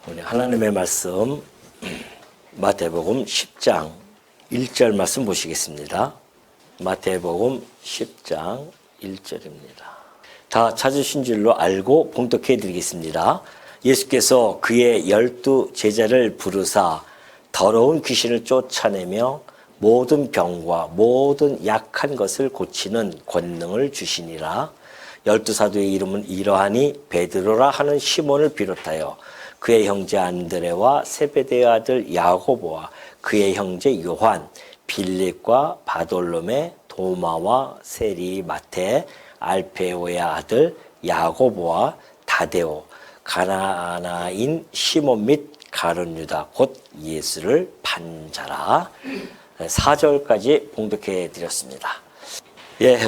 우리 하나님의 말씀 마태복음 10장 1절 말씀 보시겠습니다. 마태복음 10장 1절입니다. 다 찾으신 줄로 알고 봉독해 드리겠습니다. 예수께서 그의 12 제자를 부르사 더러운 귀신을 쫓아내며 모든 병과 모든 약한 것을 고치는 권능을 주시니라. 12사도의 이름은 이러하니 베드로라 하는 시몬을 비롯하여 그의 형제 안드레와 세베대의 아들 야고보와 그의 형제 요한, 빌립과 바돌로메, 도마와 세리, 마테, 알페오의 아들 야고보와 다데오, 가나나인 시몬 및 가룟 유다 곧 예수를 판자라. 4절까지 봉독해 드렸습니다.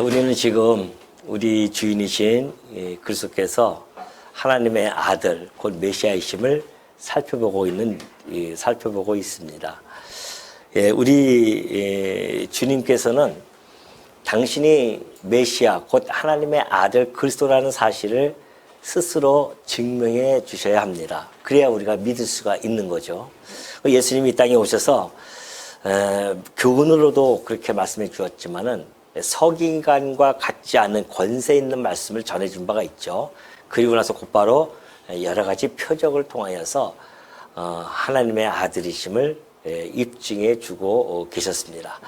우리는 지금 우리 주인이신 그리스도께서 하나님의 아들 곧 메시아이심을 살펴보고 있습니다. 우리 주님께서는 당신이 메시아 곧 하나님의 아들 그리스도라는 사실을 스스로 증명해 주셔야 합니다. 그래야 우리가 믿을 수가 있는 거죠. 예수님이 이 땅에 오셔서 교훈으로도 그렇게 말씀해 주었지만은 서기관과 같지 않은 권세 있는 말씀을 전해준 바가 있죠. 그리고 나서 곧바로 여러 가지 표적을 통하여서 하나님의 아들이심을 입증해 주고 계셨습니다.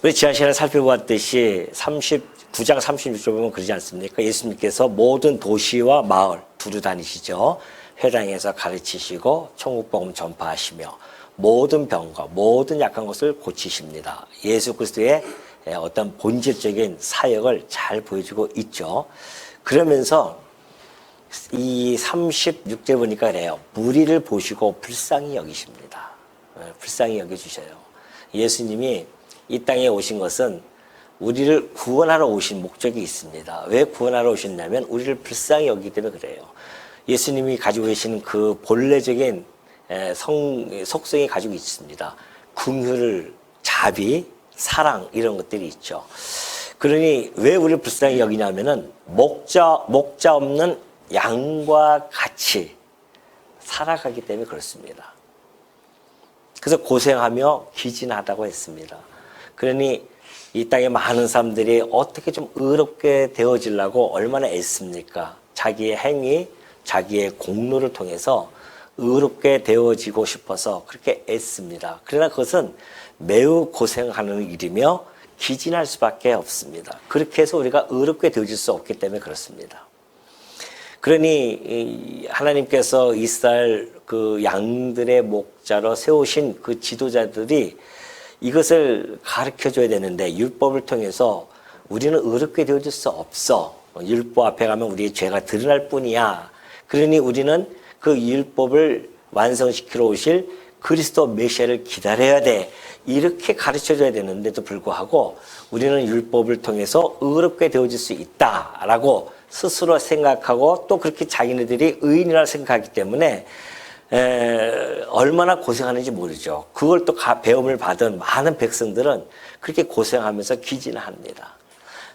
우리 지난 시간에 살펴보았듯이 39장 36절 보면 그러지 않습니까? 예수님께서 모든 도시와 마을 두루 다니시죠. 회당에서 가르치시고 천국복음 전파하시며 모든 병과 모든 약한 것을 고치십니다. 예수 그리스도의 어떤 본질적인 사역을 잘 보여주고 있죠. 그러면서 이 36절 보니까 그래요. 무리를 보시고 불쌍히 여기십니다. 불쌍히 여겨주셔요. 예수님이 이 땅에 오신 것은 우리를 구원하러 오신 목적이 있습니다. 왜 구원하러 오셨냐면 우리를 불쌍히 여기기 때문에 그래요. 예수님이 가지고 계시는 그 본래적인 속성이 가지고 있습니다. 긍휼, 자비, 사랑 이런 것들이 있죠. 그러니 왜 우리를 불쌍히 여기냐면은 목자 없는 양과 같이 살아가기 때문에 그렇습니다. 그래서 고생하며 기진하다고 했습니다. 그러니 이 땅에 많은 사람들이 어떻게 좀 의롭게 되어지려고 얼마나 애씁니까? 자기의 행위, 자기의 공로를 통해서 의롭게 되어지고 싶어서 그렇게 애씁니다. 그러나 그것은 매우 고생하는 일이며 기진할 수밖에 없습니다. 그렇게 해서 우리가 의롭게 되어질 수 없기 때문에 그렇습니다. 그러니 하나님께서 이스라엘 그 양들의 목자로 세우신 그 지도자들이 이것을 가르쳐줘야 되는데 율법을 통해서 우리는 의롭게 되어질 수 없어. 율법 앞에 가면 우리의 죄가 드러날 뿐이야. 그러니 우리는 그 율법을 완성시키러 오실 그리스도 메시아를 기다려야 돼. 이렇게 가르쳐줘야 되는데도 불구하고 우리는 율법을 통해서 의롭게 되어질 수 있다라고 스스로 생각하고 또 그렇게 자기네들이 의인이라고 생각하기 때문에 얼마나 고생하는지 모르죠. 그걸 또 배움을 받은 많은 백성들은 그렇게 고생하면서 기진합니다.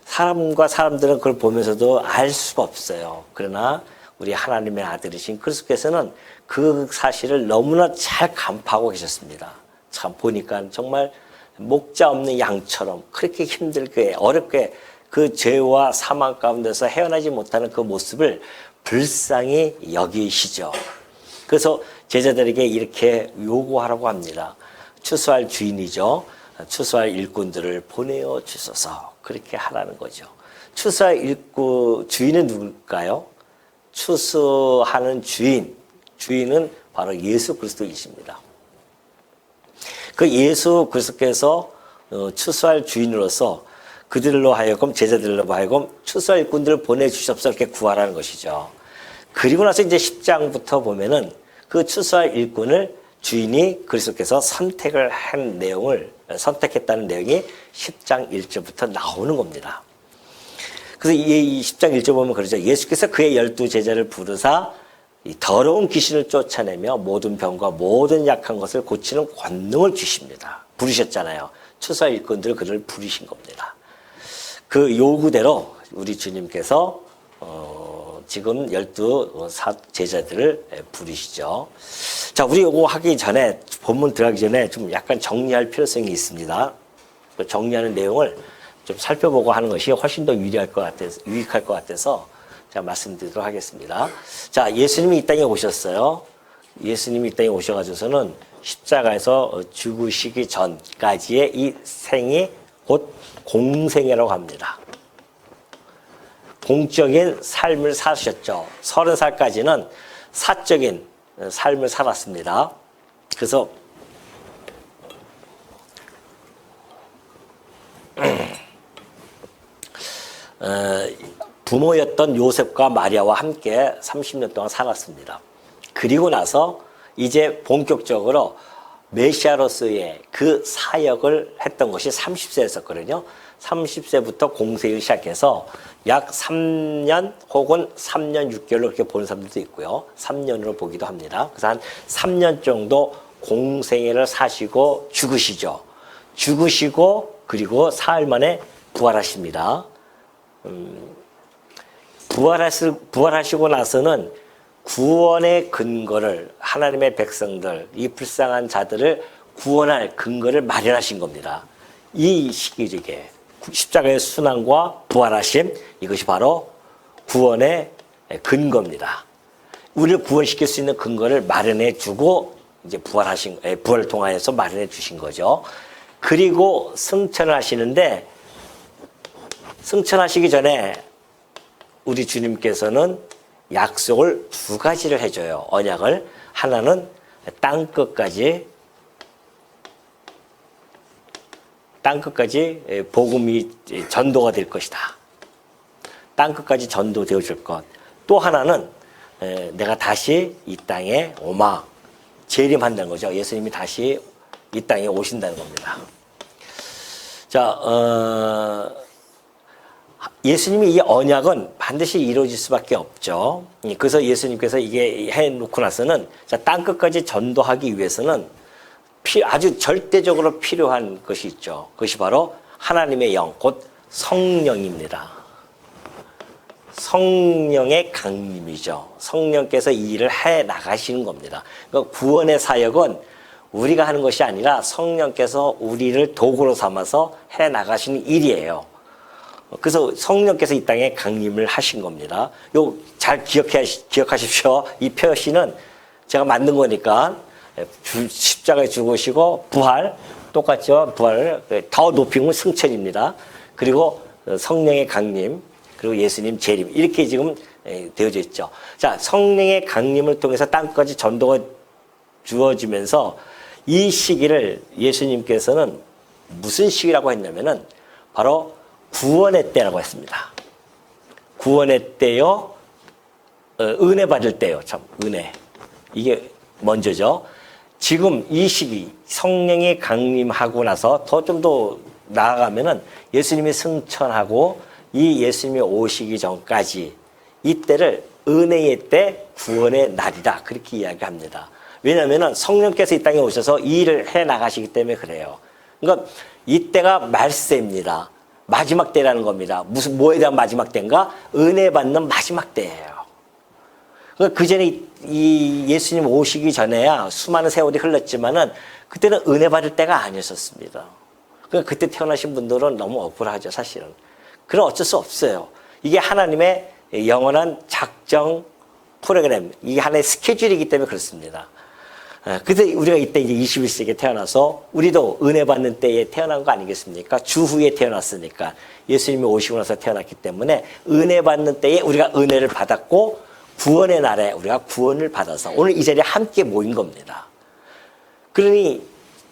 사람과 사람들은 그걸 보면서도 알 수가 없어요. 그러나 우리 하나님의 아들이신 그리스도께서는 그 사실을 너무나 잘 간파하고 계셨습니다. 참 보니까 정말 목자 없는 양처럼 그렇게 힘들게 어렵게 그 죄와 사망 가운데서 헤어나지 못하는 그 모습을 불쌍히 여기시죠. 그래서 제자들에게 이렇게 요구하라고 합니다. 추수할 주인이죠. 추수할 일꾼들을 보내어 주소서. 그렇게 하라는 거죠. 추수할 주인은 누굴까요? 추수하는 주인은 바로 예수 그리스도이십니다. 그 예수 그리스도께서 추수할 주인으로서 그들로 하여금 제자들로 하여금 추수할 일꾼들을 보내주셔서 이렇게 구하라는 것이죠. 그리고 나서 이제 10장부터 보면은 그 추수할 일꾼을 주인이 그리스도께서 선택했다는 내용이 10장 1절부터 나오는 겁니다. 그래서 이 10장 1절 보면 그러죠. 예수께서 그의 12 제자를 부르사 이 더러운 귀신을 쫓아내며 모든 병과 모든 약한 것을 고치는 권능을 주십니다. 부르셨잖아요. 추수할 일꾼들 그를 부르신 겁니다. 그 요구대로 우리 주님께서 지금 12 제자들을 부르시죠. 자, 우리 이거 하기 전에, 본문 들어가기 전에 좀 약간 정리할 필요성이 있습니다. 그 정리하는 내용을 좀 살펴보고 하는 것이 훨씬 더 유리할 것 같아서, 유익할 것 같아서 제가 말씀드리도록 하겠습니다. 자, 예수님이 이 땅에 오셨어요. 예수님이 이 땅에 오셔가지고서는 십자가에서 죽으시기 전까지의 이 생이 곧 공생애라고 합니다. 공적인 삶을 사셨죠. 30살까지는 사적인 삶을 살았습니다. 그래서 부모였던 요셉과 마리아와 함께 30년 동안 살았습니다. 그리고 나서 이제 본격적으로 메시아로서의 그 사역을 했던 것이 30세였었거든요. 30세부터 공생을 시작해서 약 3년 혹은 3년 6개월로 그렇게 보는 사람들도 있고요. 3년으로 보기도 합니다. 그래서 한 3년 정도 공생애를 사시고 죽으시죠. 죽으시고 그리고 사흘 만에 부활하십니다. 부활하시고 나서는 구원의 근거를, 하나님의 백성들, 이 불쌍한 자들을 구원할 근거를 마련하신 겁니다. 이 시기적에 십자가의 순환과 부활하심, 이것이 바로 구원의 근거입니다. 우리를 구원시킬 수 있는 근거를 마련해 주고 이제 부활을 통하여서 마련해 주신 거죠. 그리고 승천을 하시는데, 승천하시기 전에 우리 주님께서는 약속을 두 가지를 해줘요. 언약을. 하나는 땅끝까지 복음이 전도가 될 것이다. 땅끝까지 전도되어 줄 것. 또 하나는 내가 다시 이 땅에 재림한다는 거죠. 예수님이 다시 이 땅에 오신다는 겁니다. 자, 예수님이 이 언약은 반드시 이루어질 수밖에 없죠. 그래서 예수님께서 이게 해놓고 나서는 땅끝까지 전도하기 위해서는 아주 절대적으로 필요한 것이 있죠. 그것이 바로 하나님의 영, 곧 성령입니다. 성령의 강림이죠. 성령께서 이 일을 해 나가시는 겁니다. 그러니까 구원의 사역은 우리가 하는 것이 아니라 성령께서 우리를 도구로 삼아서 해 나가시는 일이에요. 그래서 성령께서 이 땅에 강림을 하신 겁니다. 요 잘 기억하십시오. 이 표시는 제가 만든 거니까 십자가에 죽으시고 부활, 똑같죠. 부활을 더 높이면 승천입니다. 그리고 성령의 강림, 그리고 예수님 재림, 이렇게 지금 되어져 있죠. 자, 성령의 강림을 통해서 땅까지 전도가 주어지면서 이 시기를 예수님께서는 무슨 시기라고 했냐면은 바로 구원의 때라고 했습니다. 구원의 때요, 은혜 받을 때요. 참, 은혜. 이게 먼저죠. 지금 이 시기, 성령이 강림하고 나서 좀 더 나아가면은 예수님이 승천하고 이 예수님이 오시기 전까지 이때를 은혜의 때, 구원의 날이다. 그렇게 이야기합니다. 왜냐하면 성령께서 이 땅에 오셔서 이 일을 해 나가시기 때문에 그래요. 그러니까 이때가 말세입니다. 마지막 때라는 겁니다. 뭐에 대한 마지막 때인가? 은혜 받는 마지막 때예요. 그 전에 이 예수님 오시기 전에야 수많은 세월이 흘렀지만은 그때는 은혜 받을 때가 아니었습니다. 그러니까 그때 태어나신 분들은 너무 억울하죠, 사실은. 그럼 어쩔 수 없어요. 이게 하나님의 영원한 작정 프로그램, 이게 하나의 스케줄이기 때문에 그렇습니다. 그래서 우리가 이때 이제 21세기에 태어나서 우리도 은혜 받는 때에 태어난 거 아니겠습니까? 주후에 태어났으니까. 예수님이 오시고 나서 태어났기 때문에 은혜 받는 때에 우리가 은혜를 받았고 구원의 날에 우리가 구원을 받아서 오늘 이 자리에 함께 모인 겁니다. 그러니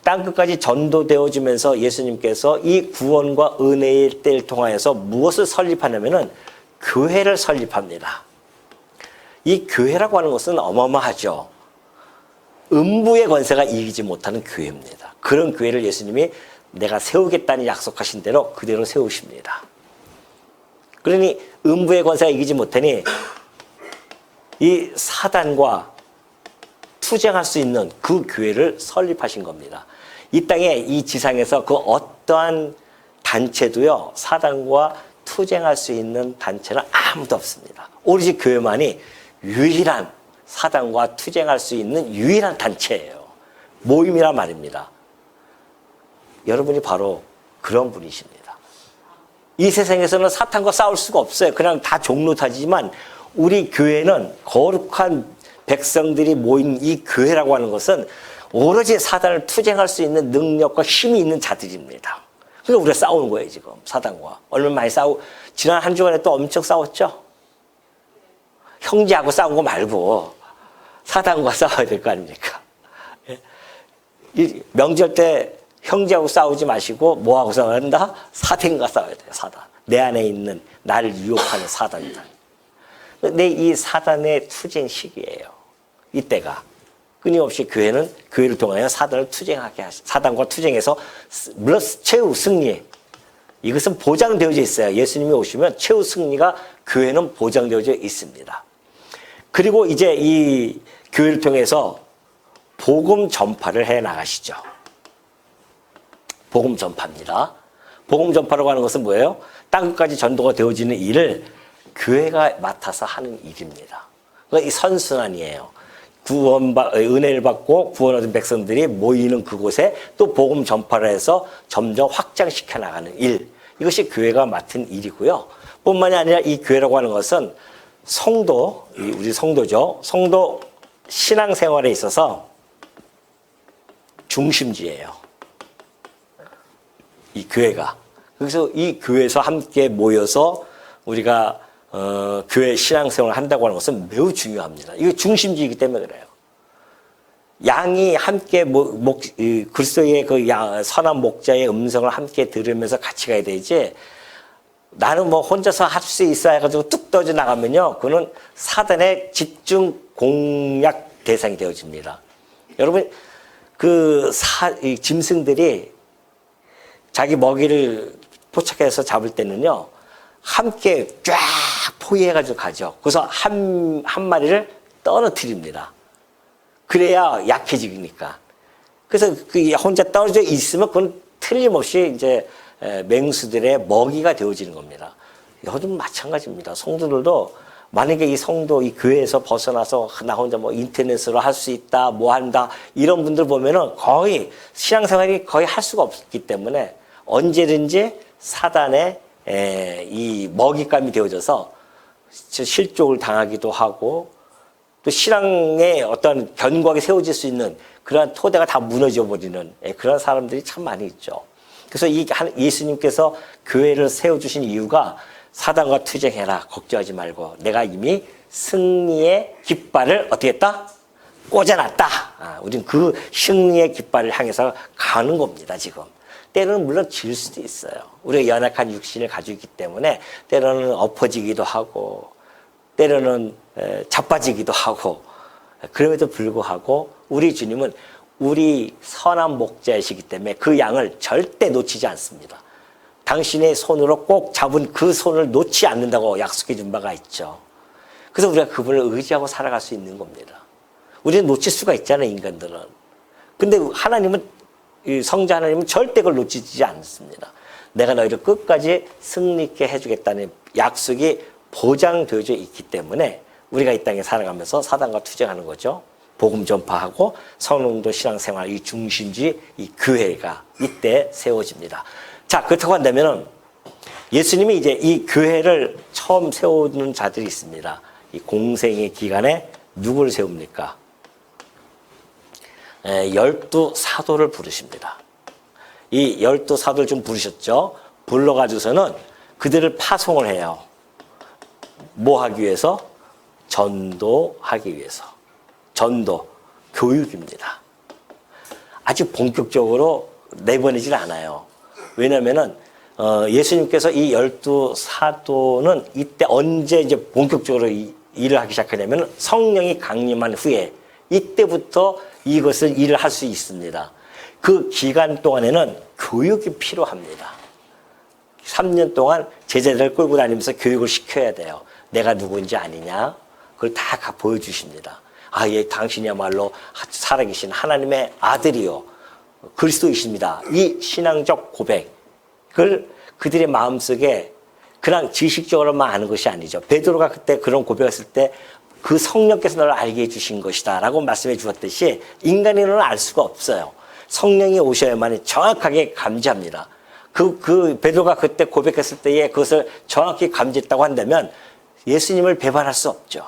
땅끝까지 전도되어지면서 예수님께서 이 구원과 은혜의 때를 통하여서 무엇을 설립하냐면은 교회를 설립합니다. 이 교회라고 하는 것은 어마어마하죠. 음부의 권세가 이기지 못하는 교회입니다. 그런 교회를 예수님이 내가 세우겠다니 약속하신 대로 그대로 세우십니다. 그러니 음부의 권세가 이기지 못하니 이 사단과 투쟁할 수 있는 그 교회를 설립하신 겁니다. 이 땅에 이 지상에서 그 어떠한 단체도요, 사단과 투쟁할 수 있는 단체는 아무도 없습니다. 오로지 교회만이 유일한 사단과 투쟁할 수 있는 유일한 단체예요. 모임이란 말입니다. 여러분이 바로 그런 분이십니다. 이 세상에서는 사탄과 싸울 수가 없어요. 그냥 다 종로 타지만 우리 교회는 거룩한 백성들이 모인 이 교회라고 하는 것은 오로지 사단을 투쟁할 수 있는 능력과 힘이 있는 자들입니다. 그러니까 우리가 싸우는 거예요, 지금. 사단과. 얼마나 많이 지난 한 주간에 또 엄청 싸웠죠? 형제하고 싸운 거 말고 사단과 싸워야 될 거 아닙니까? 이 명절 때 형제하고 싸우지 마시고 뭐하고 싸워야 한다? 사단과 싸워야 돼요, 사단. 내 안에 있는 나를 유혹하는 사단들. 근데 이 사단의 투쟁 시기예요. 이때가. 끊임없이 교회를 통하여 사단을 투쟁하게 사단과 투쟁해서 물론 최후 승리. 이것은 보장되어져 있어요. 예수님이 오시면 최후 승리가 교회는 보장되어져 있습니다. 그리고 이제 이 교회를 통해서 복음 전파를 해 나가시죠. 복음 전파입니다. 복음 전파라고 하는 것은 뭐예요? 땅끝까지 전도가 되어지는 일을 교회가 맡아서 하는 일입니다. 그러니까 이 선순환이에요. 은혜를 받고 구원 얻은 백성들이 모이는 그곳에 또 복음 전파를 해서 점점 확장시켜 나가는 일. 이것이 교회가 맡은 일이고요. 뿐만이 아니라 이 교회라고 하는 것은 우리 성도죠. 성도 신앙생활에 있어서 중심지예요. 이 교회가. 그래서 이 교회에서 함께 모여서 우리가 교회 신앙생활을 한다고 하는 것은 매우 중요합니다. 이게 중심지이기 때문에 그래요. 양이 함께 그리스도의 그 선한 목자의 음성을 함께 들으면서 같이 가야 되지. 나는 뭐 혼자서 할 수 있어 해가지고 뚝 떠져 나가면요, 그거는 사단의 집중 공략 대상이 되어집니다. 여러분, 이 짐승들이 자기 먹이를 포착해서 잡을 때는요, 함께 쫙 포위해가지고 가죠. 그래서 한 마리를 떨어뜨립니다. 그래야 약해지니까. 그래서 혼자 떨어져 있으면 그건 틀림없이 이제 맹수들의 먹이가 되어지는 겁니다. 여러분 마찬가지입니다. 성도들도 만약에 이 교회에서 벗어나서 나 혼자 뭐 인터넷으로 할 수 있다, 뭐 한다, 이런 분들 보면은 거의 신앙생활이 거의 할 수가 없기 때문에 언제든지 사단의 이 먹잇감이 되어져서 실족을 당하기도 하고 또 신앙의 어떤 견고하게 세워질 수 있는 그러한 토대가 다 무너져 버리는 그런 사람들이 참 많이 있죠. 그래서 예수님께서 교회를 세워주신 이유가 사단과 투쟁해라, 걱정하지 말고 내가 이미 승리의 깃발을 어떻게 했다? 꽂아놨다. 우리는 그 승리의 깃발을 향해서 가는 겁니다, 지금. 때로는 물론 질 수도 있어요. 우리가 연약한 육신을 가지고 있기 때문에 때로는 엎어지기도 하고 때로는 자빠지기도 하고, 그럼에도 불구하고 우리 주님은 우리 선한 목자이시기 때문에 그 양을 절대 놓치지 않습니다. 당신의 손으로 꼭 잡은 그 손을 놓지 않는다고 약속해 준 바가 있죠. 그래서 우리가 그분을 의지하고 살아갈 수 있는 겁니다. 우리는 놓칠 수가 있잖아요, 인간들은. 근데 성자 하나님은 절대 그걸 놓치지 않습니다. 내가 너희를 끝까지 승리 있게 해주겠다는 약속이 보장되어져 있기 때문에 우리가 이 땅에 살아가면서 사단과 투쟁하는 거죠. 복음 전파하고 성령도 신앙생활 이 중심지 이 교회가 이때 세워집니다. 자, 그렇다고 한다면은 예수님이 이제 이 교회를 처음 세우는 자들이 있습니다. 이 공생의 기간에 누구를 세웁니까? 12 사도를 부르십니다. 이 12 사도를 좀 부르셨죠. 불러가지고서는 그들을 파송을 해요. 뭐 하기 위해서? 전도하기 위해서. 전도, 교육입니다. 아주 본격적으로 내보내질 않아요. 왜냐면은 예수님께서 이 12 사도는 이때 언제 이제 본격적으로 일을 하기 시작하냐면 성령이 강림한 후에 이때부터 이것을 일을 할 수 있습니다. 그 기간 동안에는 교육이 필요합니다. 3년 동안 제자들을 끌고 다니면서 교육을 시켜야 돼요. 내가 누구인지 아니냐? 그걸 다 보여주십니다. 아, 예, 당신이야말로 살아계신 하나님의 아들이요. 그리스도이십니다. 이 신앙적 고백을 그들의 마음속에 그냥 지식적으로만 아는 것이 아니죠. 베드로가 그때 그런 고백했을 때 그 성령께서 너를 알게 해주신 것이다 라고 말씀해 주었듯이 인간인은 알 수가 없어요. 성령이 오셔야만 정확하게 감지합니다. 그 베드로가 그때 고백했을 때에 그것을 정확히 감지했다고 한다면 예수님을 배반할 수 없죠.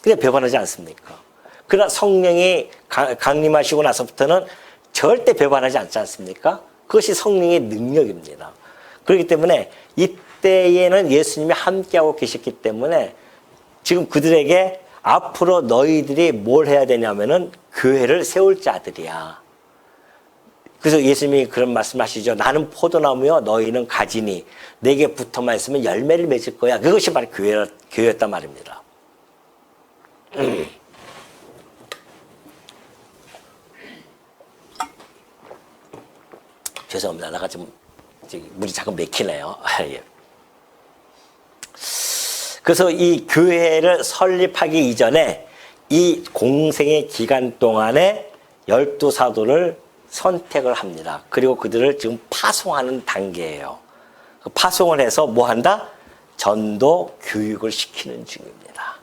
그냥 배반하지 않습니까? 그러나 성령이 강림하시고 나서부터는 절대 배반하지 않지 않습니까? 그것이 성령의 능력입니다. 그렇기 때문에 이때에는 예수님이 함께하고 계셨기 때문에 지금 그들에게 앞으로 너희들이 뭘 해야 되냐면은 교회를 세울 자들이야. 그래서 예수님이 그런 말씀하시죠. 나는 포도나무여 너희는 가지니 내게 붙어만 있으면 열매를 맺을 거야. 그것이 바로 교회였단 말입니다. 죄송합니다. 나가 좀 물이 잠깐 맥히네요. 예. 그래서 이 교회를 설립하기 이전에 이 공생의 기간 동안에 12사도를 선택을 합니다. 그리고 그들을 지금 파송하는 단계예요. 파송을 해서 뭐 한다? 전도 교육을 시키는 중입니다.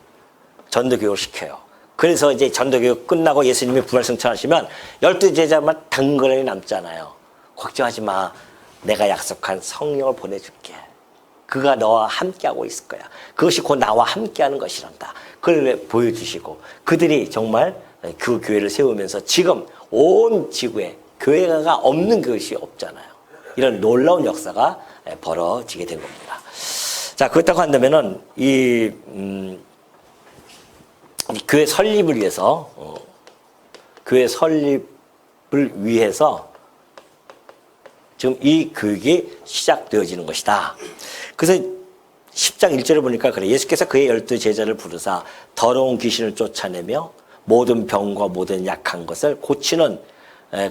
전도 교육을 시켜요. 그래서 이제 전도 교육 끝나고 예수님이 부활 승천하시면 12제자만 덩그러니 남잖아요. 걱정하지 마. 내가 약속한 성령을 보내줄게. 그가 너와 함께하고 있을 거야. 그것이 곧 나와 함께하는 것이란다. 그걸 보여주시고 그들이 정말 그 교회를 세우면서 지금 온 지구에 교회가 없는 것이 없잖아요. 이런 놀라운 역사가 벌어지게 된 겁니다. 자, 그렇다고 한다면은 이 교회 설립을 위해서 지금 이 교육이 시작되어지는 것이다. 그래서 10장 1절을 보니까 그래. 예수께서 그의 12제자를 부르사 더러운 귀신을 쫓아내며 모든 병과 모든 약한 것을 고치는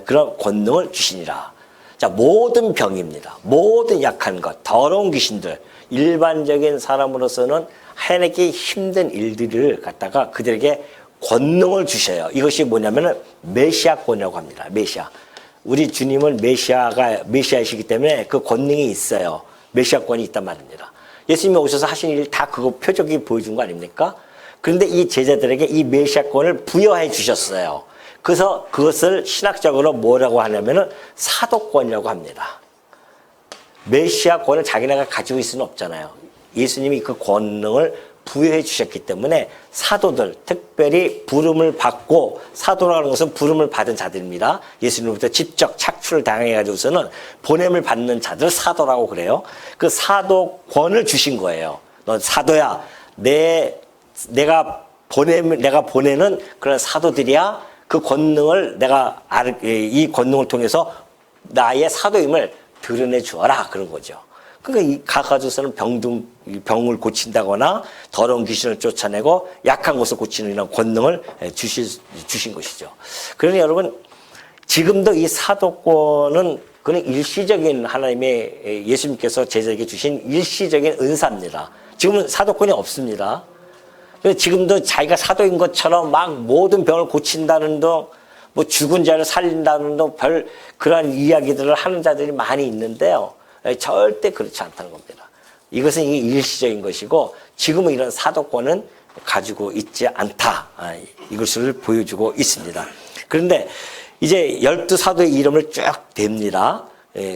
그런 권능을 주시니라. 자, 모든 병입니다. 모든 약한 것, 더러운 귀신들, 일반적인 사람으로서는 해내기 힘든 일들을 갖다가 그들에게 권능을 주셔요. 이것이 뭐냐면은 메시아권이라고 합니다. 메시아. 우리 주님은 메시아이시기 때문에 그 권능이 있어요. 메시아권이 있단 말입니다. 예수님이 오셔서 하신 일 다 그거 표적이 보여준 거 아닙니까? 그런데 이 제자들에게 이 메시아권을 부여해 주셨어요. 그래서 그것을 신학적으로 뭐라고 하냐면은 사도권이라고 합니다. 메시아권을 자기네가 가지고 있을 수는 없잖아요. 예수님이 그 권능을 부여해 주셨기 때문에 사도들, 특별히 부름을 받고, 사도라는 것은 부름을 받은 자들입니다. 예수님으로부터 직접 착출을 당해가지고서는 보냄을 받는 자들 사도라고 그래요. 그 사도권을 주신 거예요. 넌 사도야. 내가 보내는 그런 사도들이야. 그 권능을 이 권능을 통해서 나의 사도임을 드러내 주어라. 그런 거죠. 그러니까 가가지고서는 병을 고친다거나 더러운 귀신을 쫓아내고 약한 것을 고치는 이런 권능을 주신 것이죠. 그러니 여러분, 지금도 이 사도권은 그는 일시적인 하나님의 예수님께서 제자에게 주신 일시적인 은사입니다. 지금은 사도권이 없습니다. 지금도 자기가 사도인 것처럼 막 모든 병을 고친다는 둥, 뭐 죽은 자를 살린다는 둥, 그러한 이야기들을 하는 자들이 많이 있는데요. 절대 그렇지 않다는 겁니다. 이것은 이게 일시적인 것이고 지금은 이런 사도권은 가지고 있지 않다. 이것을 보여주고 있습니다. 그런데 이제 12사도의 이름을 쭉 댑니다.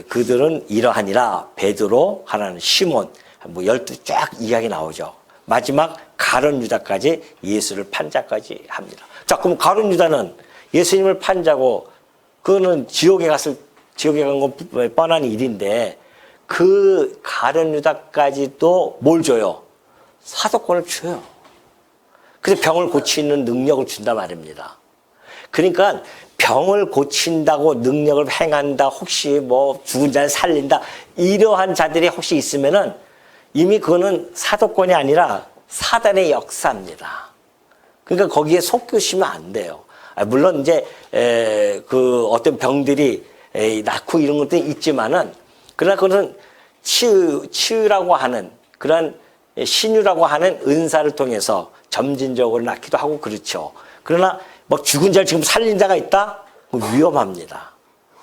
그들은 이러하니라. 베드로, 하나는 시몬, 뭐 12 쫙 이야기 나오죠. 마지막 가룟 유다까지 예수를 판자까지 합니다. 자, 그럼 가룟 유다는 예수님을 판자고 그거는 지옥에 간 건 뻔한 일인데 그 가룟 유다까지도 뭘 줘요? 사도권을 줘요. 그래서 병을 고치는 능력을 준단 말입니다. 그러니까 병을 고친다고 능력을 행한다, 혹시 뭐 죽은 자를 살린다, 이러한 자들이 혹시 있으면은 이미 그거는 사도권이 아니라 사단의 역사입니다. 그러니까 거기에 속으시면 안 돼요. 물론 이제 그 어떤 병들이 낳고 이런 것들이 있지만은, 그러나 그거는 치유라고 하는 그런 신유라고 하는 은사를 통해서 점진적으로 낳기도 하고 그렇죠. 그러나 뭐 죽은 자를 지금 살린 자가 있다? 위험합니다.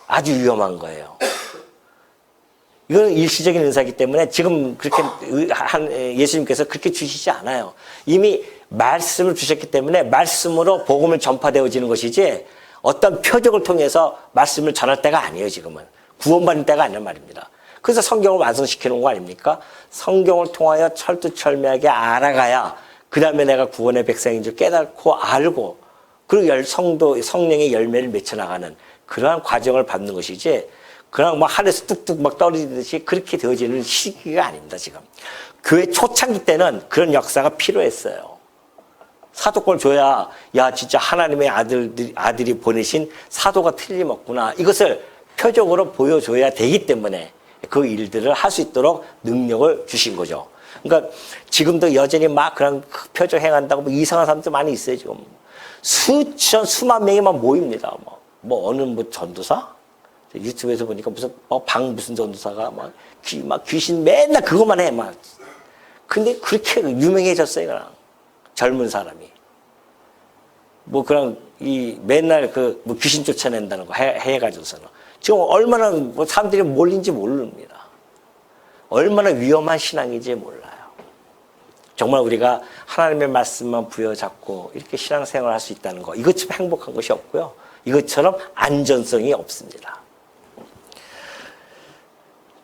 아주 위험한 거예요. 이건 일시적인 은사이기 때문에 지금 그렇게 예수님께서 그렇게 주시지 않아요. 이미 말씀을 주셨기 때문에 말씀으로 복음을 전파되어지는 것이지 어떤 표적을 통해서 말씀을 전할 때가 아니에요. 지금은 구원받는 때가 아니란 말입니다. 그래서 성경을 완성시키는 거 아닙니까? 성경을 통하여 철두철미하게 알아가야 그 다음에 내가 구원의 백성인 줄 깨닫고 알고 그리고 성령의 열매를 맺혀나가는 그러한 과정을 밟는 것이지 그냥 막 하늘에서 뚝뚝 막 떨어지듯이 그렇게 되어지는 시기가 아닙니다. 지금 교회 초창기 때는 그런 역사가 필요했어요. 사도권을 줘야 야 진짜 하나님의 아들이 보내신 사도가 틀림없구나. 이것을 표적으로 보여줘야 되기 때문에 그 일들을 할 수 있도록 능력을 주신 거죠. 그러니까 지금도 여전히 막 그런 표적 행한다고 뭐 이상한 사람들 많이 있어요. 지금 수만 명이 막 모입니다. 뭐 어느 뭐 전도사 유튜브에서 보니까 무슨 무슨 전도사가 막 귀신 맨날 그것만 해 막. 근데 그렇게 유명해졌어요. 그냥 젊은 사람이 뭐 그냥 이 맨날 뭐 귀신 쫓아낸다는 거 해가지고서는 지금 얼마나 뭐 사람들이 몰린지 모릅니다. 얼마나 위험한 신앙인지 몰라요. 정말 우리가 하나님의 말씀만 부여잡고 이렇게 신앙생활을 할 수 있다는 거 이것처럼 행복한 것이 없고요. 이것처럼 안전성이 없습니다.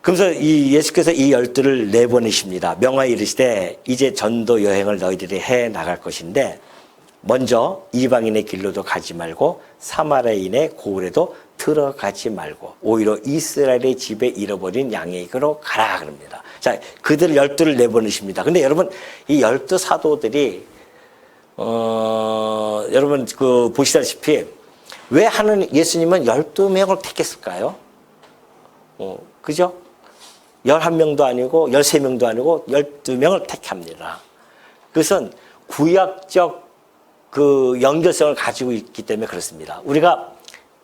그래서 이 예수께서 이 12를 내보내십니다. 명하여 이르시되 이제 전도 여행을 너희들이 해 나갈 것인데 먼저 이방인의 길로도 가지 말고 사마리아인의 고을에도 들어가지 말고 오히려 이스라엘의 집에 잃어버린 양에게로 가라 그럽니다. 자, 그들 12를 내보내십니다. 근데 여러분 이 12 사도들이 여러분 보시다시피 왜 예수님은 12명을 택했을까요? 그죠? 11명도 아니고 13명도 아니고 12명을 택합니다. 그것은 구약적 연결성을 가지고 있기 때문에 그렇습니다. 우리가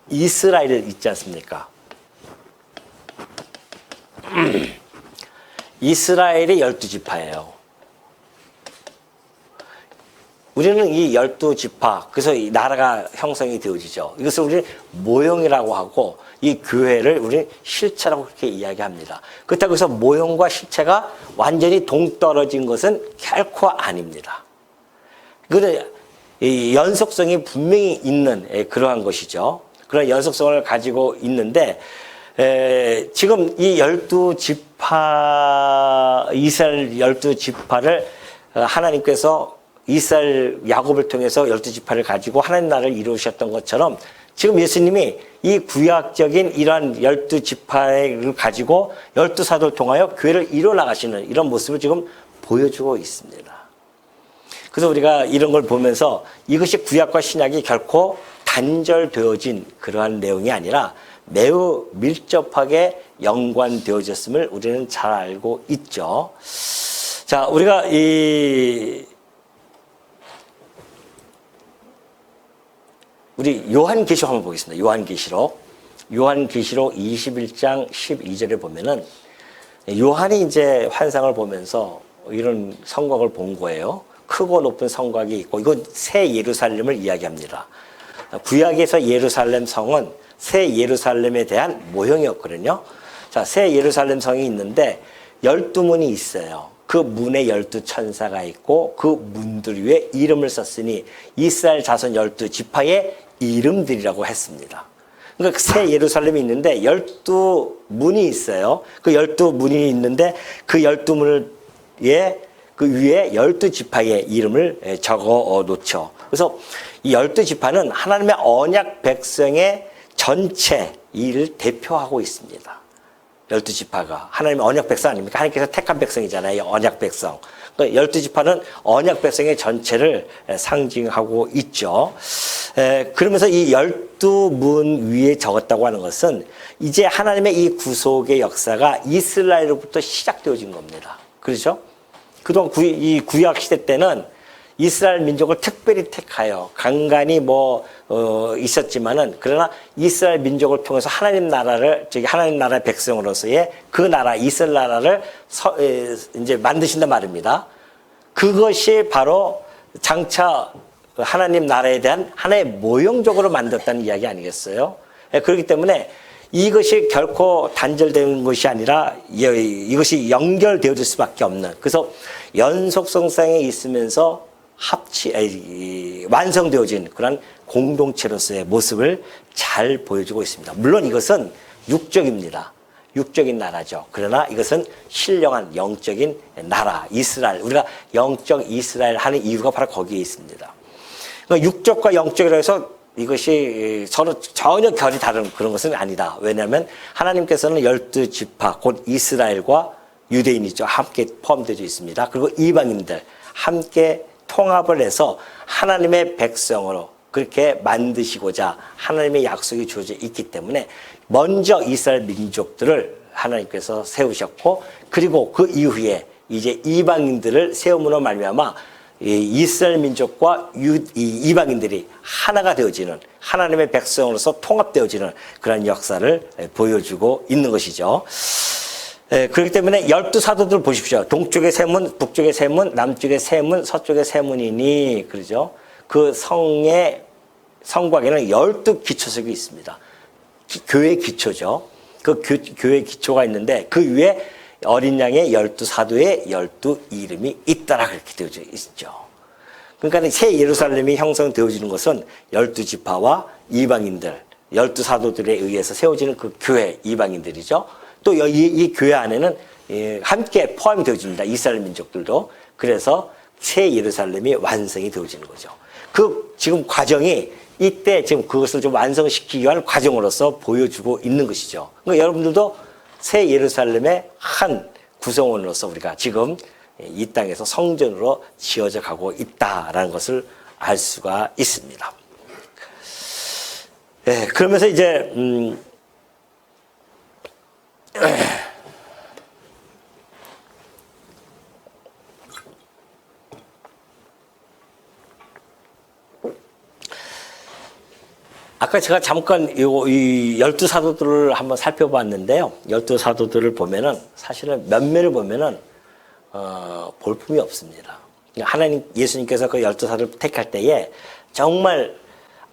이스라엘 있지 않습니까? 이스라엘이 12지파예요. 우리는 이 12지파, 그래서 이 나라가 형성이 되어지죠. 이것을 우리 모형이라고 하고 이 교회를 우리 실체라고 그렇게 이야기합니다. 그렇다고 해서 모형과 실체가 완전히 동떨어진 것은 결코 아닙니다. 그런데 이 연속성이 분명히 있는 그러한 것이죠. 그런 연속성을 가지고 있는데 지금 이 12지파 이스라엘 12지파를 하나님께서 이스라엘 야곱을 통해서 12지파를 가지고 하나님 나라를 이루셨던 것처럼 지금 예수님이 이 구약적인 이러한 12지파를 가지고 12사도를 통하여 교회를 이뤄나가시는 이런 모습을 지금 보여주고 있습니다. 그래서 우리가 이런 걸 보면서 이것이 구약과 신약이 결코 단절되어진 그러한 내용이 아니라 매우 밀접하게 연관되어졌음을 우리는 잘 알고 있죠. 자, 우리가 우리 요한계시록 한번 보겠습니다. 요한계시록 21장 12절에 보면은 요한이 이제 환상을 보면서 이런 성곽을 본 거예요. 크고 높은 성곽이 있고 이건 새 예루살렘을 이야기합니다. 구약에서 예루살렘 성은 새 예루살렘에 대한 모형이었거든요. 자, 새 예루살렘 성이 있는데 12문이 있어요. 그 문에 12천사가 있고 그 문들 위에 이름을 썼으니 이스라엘 자손 12지파의 이름들이라고 했습니다. 그러니까 새 예루살렘이 있는데 12문이 있어요. 그 12문이 있는데 그 12문을 그 위에 12지파의 이름을 적어 놓죠. 그래서 이 12지파는 하나님의 언약 백성의 전체 일을 대표하고 있습니다. 12지파가 하나님의 언약 백성 아닙니까? 하나님께서 택한 백성이잖아요. 언약 백성. 그러니까 12지파는 언약 백성의 전체를 상징하고 있죠. 그러면서 이 12문 위에 적었다고 하는 것은 이제 하나님의 이 구속의 역사가 이스라엘로부터 시작되어진 겁니다. 그렇죠? 그동안 이 구약 시대 때는 이스라엘 민족을 특별히 택하여 간간히 있었지만은 그러나 이스라엘 민족을 통해서 하나님 나라의 백성으로서의 그 나라 이스라엘 나라를 이제 만드신단 말입니다. 그것이 바로 장차 하나님 나라에 대한 하나의 모형적으로 만들었다는 이야기 아니겠어요? 그렇기 때문에 이것이 결코 단절되는 것이 아니라 이것이 연결되어질 수밖에 없는, 그래서 연속성상에 있으면서 완성되어진 그런 공동체로서의 모습을 잘 보여주고 있습니다. 물론 이것은 육적입니다. 육적인 나라죠. 그러나 이것은 신령한 영적인 나라, 이스라엘. 우리가 영적 이스라엘 하는 이유가 바로 거기에 있습니다. 그러니까 육적과 영적이라 해서 이것이 서로 전혀 결이 다른 그런 것은 아니다. 왜냐하면 하나님께서는 12지파, 곧 이스라엘과 유대인이죠. 함께 포함되어 있습니다. 그리고 이방인들 함께 통합을 해서 하나님의 백성으로 그렇게 만드시고자 하나님의 약속이 주어져 있기 때문에 먼저 이스라엘 민족들을 하나님께서 세우셨고, 그리고 그 이후에 이제 이방인들을 세움으로 말미암아 이스라엘 민족과 이방인들이 하나가 되어지는, 하나님의 백성으로서 통합되어지는 그런 역사를 보여주고 있는 것이죠. 그렇기 때문에 12사도들 보십시오. 동쪽의 세문, 북쪽의 세문, 남쪽의 세문, 서쪽의 세문이니, 그러죠. 그 성곽에는 12기초석이 있습니다. 교회 기초죠. 그 교회 기초가 있는데 그 위에 어린 양의 12사도의 12 이름이 있다라 그렇게 되어져 있죠. 그러니까 새 예루살렘이 형성되어지는 것은 12지파와 이방인들, 12사도들에 의해서 세워지는 그 교회 이방인들이죠. 또 이 교회 안에는 함께 포함이 되어집니다. 이스라엘 민족들도. 그래서 새 예루살렘이 완성이 되어지는 거죠. 그 지금 과정이 이때 지금 그것을 좀 완성시키기 위한 과정으로서 보여주고 있는 것이죠. 그러니까 여러분들도 새 예루살렘의 한 구성원으로서 우리가 지금 이 땅에서 성전으로 지어져 가고 있다라는 것을 알 수가 있습니다. 네, 그러면서 이제 아까 제가 잠깐 이 12사도들을 한번 살펴봤는데요. 12사도들을 보면은 사실은 면면을 보면은 볼품이 없습니다. 하나님, 예수님께서 그 12사도를 택할 때에 정말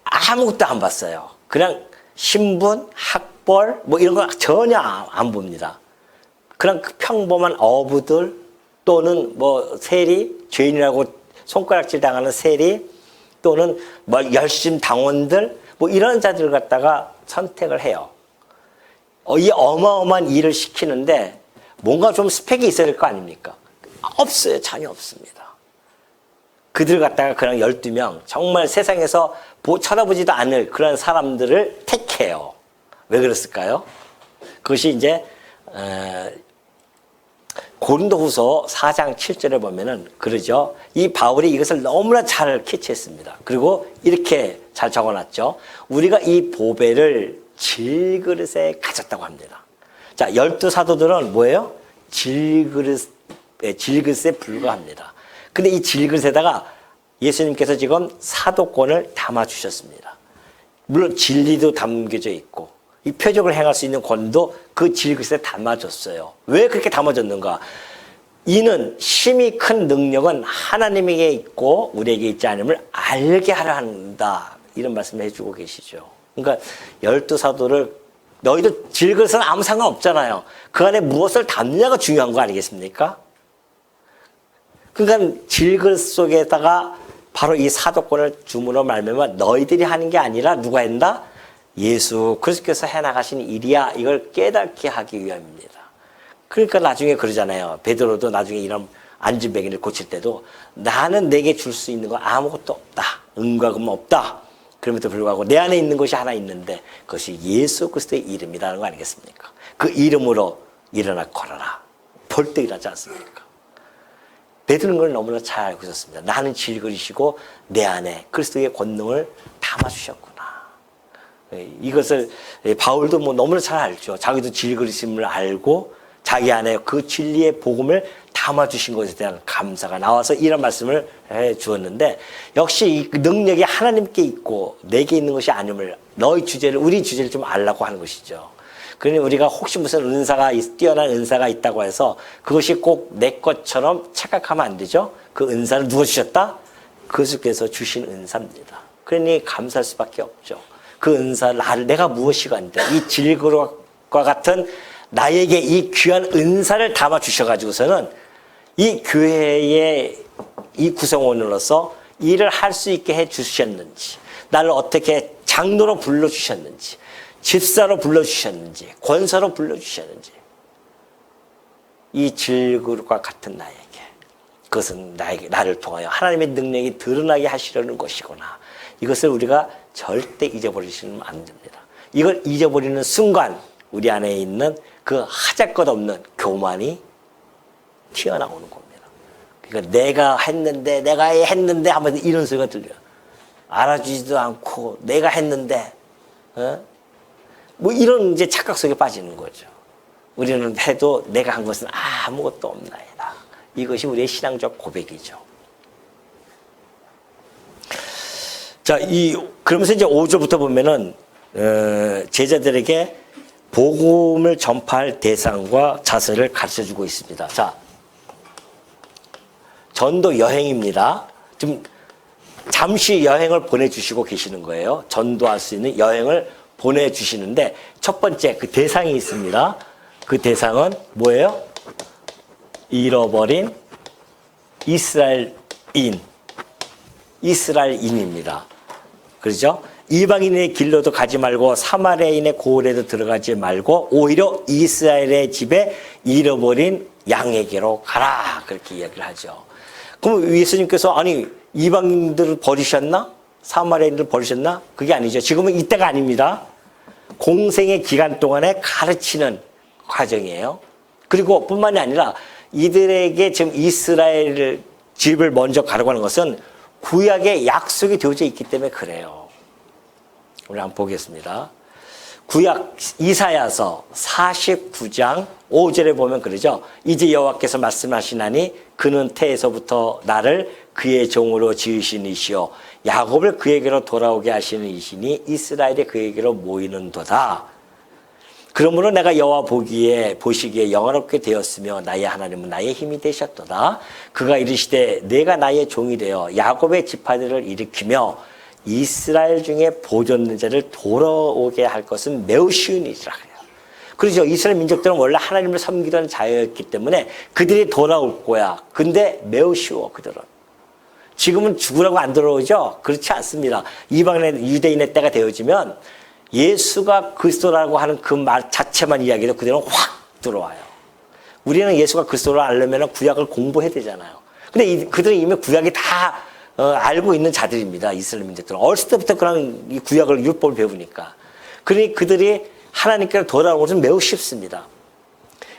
아무것도 안 봤어요. 그냥 신분, 학벌 뭐 이런 거 전혀 안 봅니다. 그냥 평범한 어부들 또는 뭐 세리, 죄인이라고 손가락질 당하는 세리 또는 뭐 열심 당원들 뭐 이런 자들을 갖다가 선택을 해요. 이 어마어마한 일을 시키는데 뭔가 좀 스펙이 있어야 될 거 아닙니까? 없어요. 전혀 없습니다. 그들 갖다가 그냥 12명 정말 세상에서 쳐다보지도 않을 그런 사람들을 택해요. 왜 그랬을까요? 그것이 이제 고린도후서 4장 7절에 보면은 그러죠. 이 바울이 이것을 너무나 잘 캐치했습니다. 그리고 이렇게 잘 적어놨죠. 우리가 이 보배를 질그릇에 가졌다고 합니다. 자, 12사도들은 뭐예요? 질그릇에 불과합니다. 근데 이 질그릇에다가 예수님께서 지금 사도권을 담아주셨습니다. 물론 진리도 담겨져 있고 이 표적을 행할 수 있는 권도 그 질그릇에 담아줬어요. 왜 그렇게 담아줬는가? 이는 심히 큰 능력은 하나님에게 있고 우리에게 있지 않음을 알게 하려 한다. 이런 말씀을 해주고 계시죠. 그러니까 12사도를 너희들 질그릇은 아무 상관없잖아요. 그 안에 무엇을 담냐가 중요한 거 아니겠습니까? 그러니까 질그릇 속에다가 바로 이 사도권을 줌으로 말미암아 너희들이 하는 게 아니라 누가 한다? 예수 그리스도께서 해나가신 일이야. 이걸 깨닫게 하기 위함입니다. 그러니까 나중에 그러잖아요. 베드로도 나중에 이런 안진뱅이를 고칠 때도 나는 내게 줄 수 있는 거 아무것도 없다. 은과 금 없다. 그럼에도 불구하고 내 안에 있는 것이 하나 있는데 그것이 예수 그리스도의 이름이라는 거 아니겠습니까? 그 이름으로 일어나 걸어라. 벌떡 일어나지 않습니까? 베드로는 걸 너무나 잘 알고 있었습니다. 나는 질그릇이고 내 안에 그리스도의 권능을 담아주셨구나. 이것을 바울도 뭐 너무나 잘 알죠. 자기도 질그릇임을 알고 자기 안에 그 진리의 복음을 담아주신 것에 대한 감사가 나와서 이런 말씀을 해 주었는데 역시 이 능력이 하나님께 있고 내게 있는 것이 아님을 너희 주제를 우리 주제를 좀 알라고 하는 것이죠. 그러니 우리가 혹시 무슨 은사가 뛰어난 은사가 있다고 해서 그것이 꼭 내 것처럼 착각하면 안 되죠. 그 은사를 누가 주셨다? 그리스도께서 주신 은사입니다. 그러니 감사할 수밖에 없죠. 그 은사를 나를 내가 무엇이가 아닌데 이 질그릇과 같은 나에게 이 귀한 은사를 담아 주셔가지고서는 이 교회의 이 구성원으로서 일을 할 수 있게 해 주셨는지, 나를 어떻게 장로로 불러 주셨는지, 집사로 불러 주셨는지, 권사로 불러 주셨는지, 이 질그릇과 같은 나에게, 그것은 나를 통하여 하나님의 능력이 드러나게 하시려는 것이구나. 이것을 우리가 절대 잊어버리시면 안 됩니다. 이걸 잊어버리는 순간 우리 안에 있는 그 하잘것없는 교만이 튀어나오는 겁니다. 그러니까 내가 했는데 하면서 이런 소리가 들려요. 알아주지도 않고 내가 했는데 뭐 이런 이제 착각 속에 빠지는 거죠. 우리는 해도 내가 한 것은 아무것도 없나이다. 이것이 우리의 신앙적 고백이죠. 자, 그러면서 이제 5절부터 보면은 제자들에게 복음을 전파할 대상과 자세를 가르쳐주고 있습니다. 자, 전도 여행입니다. 지금 잠시 여행을 보내주시고 계시는 거예요. 전도할 수 있는 여행을 보내주시는데 첫 번째 그 대상이 있습니다. 그 대상은 뭐예요? 잃어버린 이스라엘인입니다. 그렇죠? 이방인의 길로도 가지 말고 사마리아인의 고을에도 들어가지 말고 오히려 이스라엘의 집에 잃어버린 양에게로 가라. 그렇게 이야기를 하죠. 그럼 예수님께서 아니 이방인들을 버리셨나? 사마리아인들을 버리셨나? 그게 아니죠. 지금은 이때가 아닙니다. 공생의 기간 동안에 가르치는 과정이에요. 그리고 뿐만이 아니라 이들에게 지금 이스라엘 집을 먼저 가라고 하는 것은 구약의 약속이 되어져 있기 때문에 그래요. 우리 한번 보겠습니다. 구약 이사야서 49장 5절에 보면 그러죠. 이제 여호와께서 말씀하시나니 그는 태에서부터 나를 그의 종으로 지으신 이시요 야곱을 그에게로 돌아오게 하시는 이시니 이스라엘이 그에게로 모이는도다. 그러므로 내가 여호와 보시기에 영화롭게 되었으며 나의 하나님은 나의 힘이 되셨도다. 그가 이르시되 내가 나의 종이 되어 야곱의 지파들을 일으키며 이스라엘 중에 보존된 자를 돌아오게 할 것은 매우 쉬운 일이라 그래요. 그렇죠. 이스라엘 민족들은 원래 하나님을 섬기던 자였기 때문에 그들이 돌아올 거야. 근데 매우 쉬워 그들은. 지금은 죽으라고 안 들어오죠? 그렇지 않습니다. 이방인의 유대인의 때가 되어지면 예수가 그리스도라고 하는 그 말 자체만 이야기해도 그들은 확 들어와요. 우리는 예수가 그리스도를 알려면 구약을 공부해야 되잖아요. 근데 그들은 이미 구약이 다 알고 있는 자들입니다. 이스라엘 민족들은. 어렸을 때부터 그런 이 구약을 율법을 배우니까. 그러니 그들이 하나님께로 돌아오는 것은 매우 쉽습니다.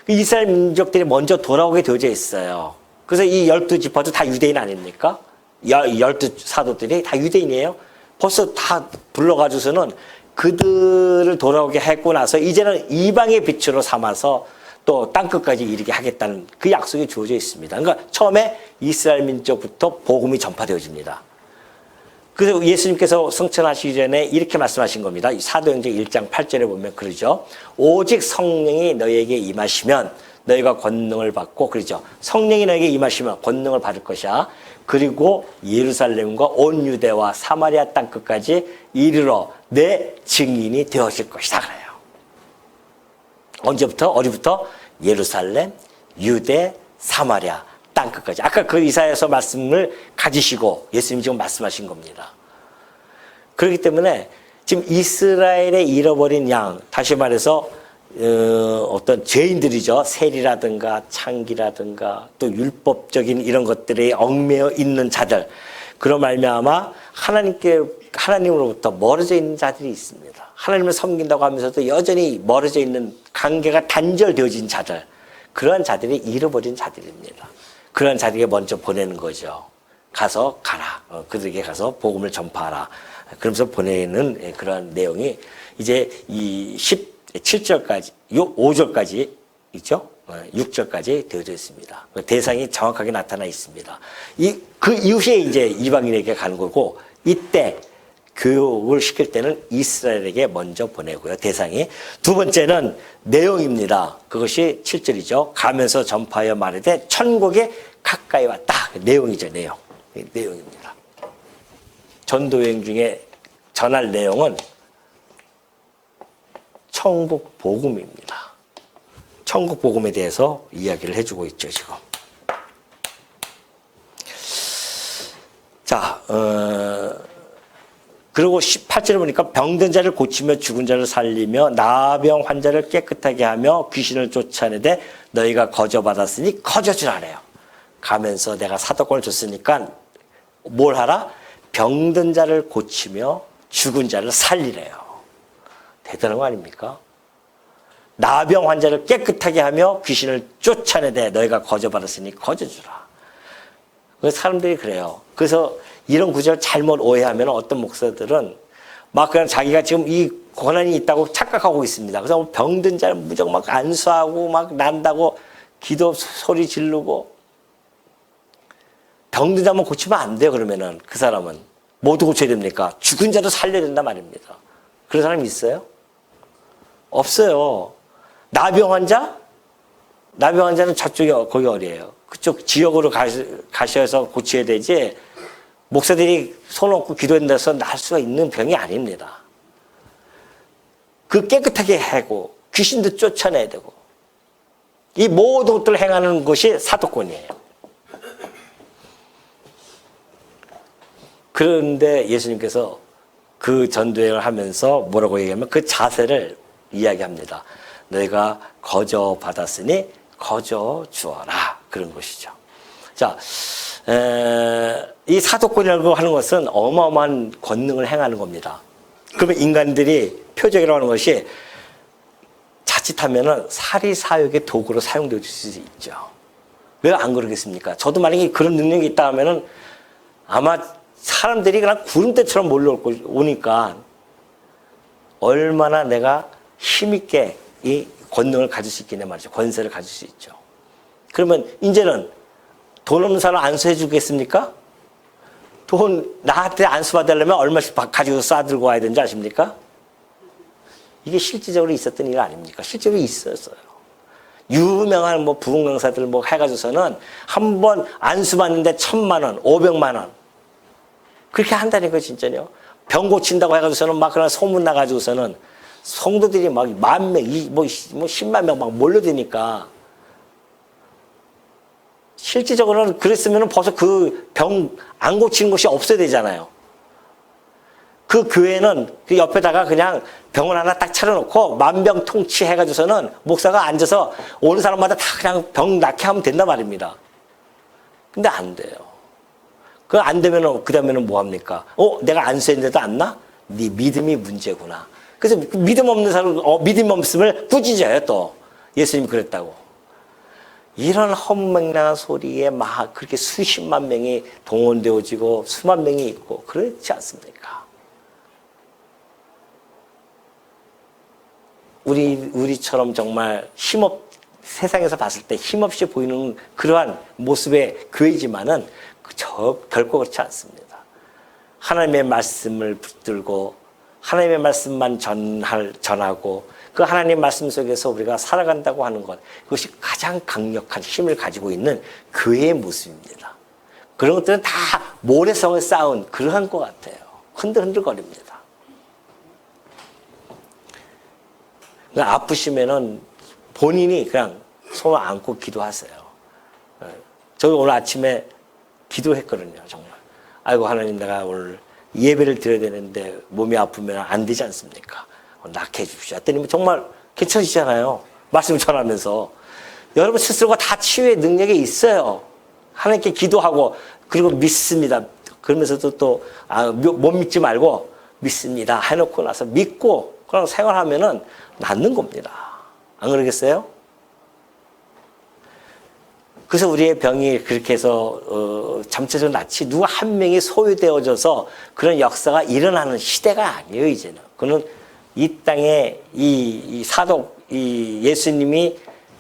이스라엘 민족들이 먼저 돌아오게 되어져 있어요. 그래서 이 12지파도 다 유대인 아닙니까? 12사도들이 다 유대인이에요. 벌써 다 불러가지고서는 그들을 돌아오게 했고 나서 이제는 이방의 빛으로 삼아서 또 땅끝까지 이르게 하겠다는 그 약속이 주어져 있습니다. 그러니까 처음에 이스라엘 민족부터 복음이 전파되어집니다. 그래서 예수님께서 성천하시기 전에 이렇게 말씀하신 겁니다. 사도행전 1장 8절에 보면 그러죠. 오직 성령이 너희에게 임하시면 너희가 권능을 받고 그러죠. 성령이 너희에게 임하시면 권능을 받을 것이야. 그리고 예루살렘과 온 유대와 사마리아 땅끝까지 이르러 내 증인이 되어질 것이다 그래요. 언제부터? 어디부터? 예루살렘, 유대, 사마리아 땅끝까지. 아까 그 이사야서 말씀을 가지시고 예수님이 지금 말씀하신 겁니다. 그렇기 때문에 지금 이스라엘의 잃어버린 양, 다시 말해서 어떤 죄인들이죠. 세리라든가 창기라든가 또 율법적인 이런 것들에 얽매여 있는 자들, 그런 말미암아 하나님으로부터 멀어져 있는 자들이 있습니다. 하나님을 섬긴다고 하면서도 여전히 멀어져 있는 관계가 단절되어진 자들, 그러한 자들이 잃어버린 자들입니다. 그러한 자들에게 먼저 보내는 거죠. 가서 가라. 그들에게 가서 복음을 전파하라. 그러면서 보내는 그런 내용이 이제 이 17절까지, 5절까지 있죠? 6절까지 되어져 있습니다. 대상이 정확하게 나타나 있습니다. 그 이후에 이제 이방인에게 가는 거고, 이때 교육을 시킬 때는 이스라엘에게 먼저 보내고요. 대상이. 두 번째는 내용입니다. 그것이 7절이죠. 가면서 전파하여 말하되 천국에 가까이 왔다. 내용이죠. 내용입니다. 전도여행 중에 전할 내용은 천국 복음입니다. 천국 복음에 대해서 이야기를 해주고 있죠, 지금. 자, 그리고 18절에 보니까 병든 자를 고치며 죽은 자를 살리며 나병 환자를 깨끗하게 하며 귀신을 쫓아내되 너희가 거저받았으니 거저주라래요. 가면서 내가 사도권을 줬으니까 뭘 하라? 병든 자를 고치며 죽은 자를 살리래요. 대단한 거 아닙니까? 나병 환자를 깨끗하게 하며 귀신을 쫓아내되 너희가 거저받았으니 거저주라. 사람들이 그래요. 그래서 이런 구절을 잘못 오해하면 어떤 목사들은 막 그냥 자기가 지금 이 권한이 있다고 착각하고 있습니다. 그래서 병든 자를 무조건 막 안수하고 막 난다고 기도 소리 지르고 병든 자만 고치면 안 돼요. 그러면은 그 사람은 모두 고쳐야 됩니까? 죽은 자도 살려야 된단 말입니다. 그런 사람이 있어요? 없어요. 나병 환자? 나병 환자는 저쪽이 거기 어디예요? 그쪽 지역으로 가셔서 고쳐야 되지 목사들이 손 얹고 기도한다서 날 수가 있는 병이 아닙니다. 그 깨끗하게 하고 귀신도 쫓아내야 되고 이 모든 것들을 행하는 것이 사도권이에요. 그런데 예수님께서 그 전도행을 하면서 뭐라고 얘기하면 그 자세를 이야기합니다. 너희가 거저 받았으니 거저 주어라. 그런 것이죠. 자, 이 사도권이라고 하는 것은 어마어마한 권능을 행하는 겁니다. 그러면 인간들이 표적이라고 하는 것이 자칫하면은 사리사욕의 도구로 사용될 수 있죠. 왜 안 그러겠습니까? 저도 만약에 그런 능력이 있다 하면은 아마 사람들이 그냥 구름대처럼 몰려오니까 얼마나 내가 힘있게 이 권능을 가질 수 있겠냐 말이죠. 권세를 가질 수 있죠. 그러면 이제는 돈 없는 사람 안수해 주겠습니까? 돈 나한테 안수 받으려면 얼마씩 가지고 싸들고 와야 되는지 아십니까? 이게 실질적으로 있었던 일 아닙니까? 실제로 있었어요. 유명한 뭐 부흥 강사들 뭐 해가지고서는 한 번 안수 받는데 1,000만 원, 500만 원 그렇게 한다니까 진짜요. 병 고친다고 해가지고서는 막 그런 소문 나가지고서는 성도들이 막 10,000명, 뭐 10만 명 막 몰려드니까 실질적으로는 그랬으면 벌써 그 병 안 고치는 것이 없어야 되잖아요. 그 교회는 그 옆에다가 그냥 병원 하나 딱 차려놓고 만병통치 해가지고서는 목사가 앉아서 오는 사람마다 다 그냥 병 낫게 하면 된단 말입니다. 근데 안 돼요. 그 안 되면은, 그 다음에는 뭐 합니까? 내가 안수했는데도 안 나? 네 믿음이 문제구나. 그래서 믿음 없는 사람, 믿음 없음을 꾸짖어요, 또. 예수님이 그랬다고. 이런 헛맹랑한 소리에 막 그렇게 수십만 명이 동원되어지고 수만 명이 있고 그렇지 않습니까? 우리처럼 정말 세상에서 봤을 때 힘없이 보이는 그러한 모습의 교회지만은 결코 그렇지 않습니다. 하나님의 말씀을 붙들고 하나님의 말씀만 전하고 그 하나님 말씀 속에서 우리가 살아간다고 하는 것, 그것이 가장 강력한 힘을 가지고 있는 교회의 모습입니다. 그런 것들은 다 모래성을 쌓은 그러한 것 같아요. 흔들흔들거립니다. 아프시면은 본인이 그냥 손을 안고 기도하세요. 저희 오늘 아침에 기도했거든요, 정말. 아이고, 하나님, 내가 오늘 예배를 드려야 되는데 몸이 아프면 안 되지 않습니까? 낫게 해주십시오. 했더니 정말 괜찮으시잖아요. 말씀 전하면서. 여러분 스스로가 다 치유의 능력이 있어요. 하나님께 기도하고 그리고 믿습니다. 그러면서도 또 못 믿지 말고 믿습니다. 해놓고 나서 믿고 그냥 생활하면은 낫는 겁니다. 안 그러겠어요? 그래서 우리의 병이 그렇게 해서 잠재적으로 낫지 누가 한 명이 소유되어져서 그런 역사가 일어나는 시대가 아니에요. 이제는. 그는 이 땅에 이 예수님이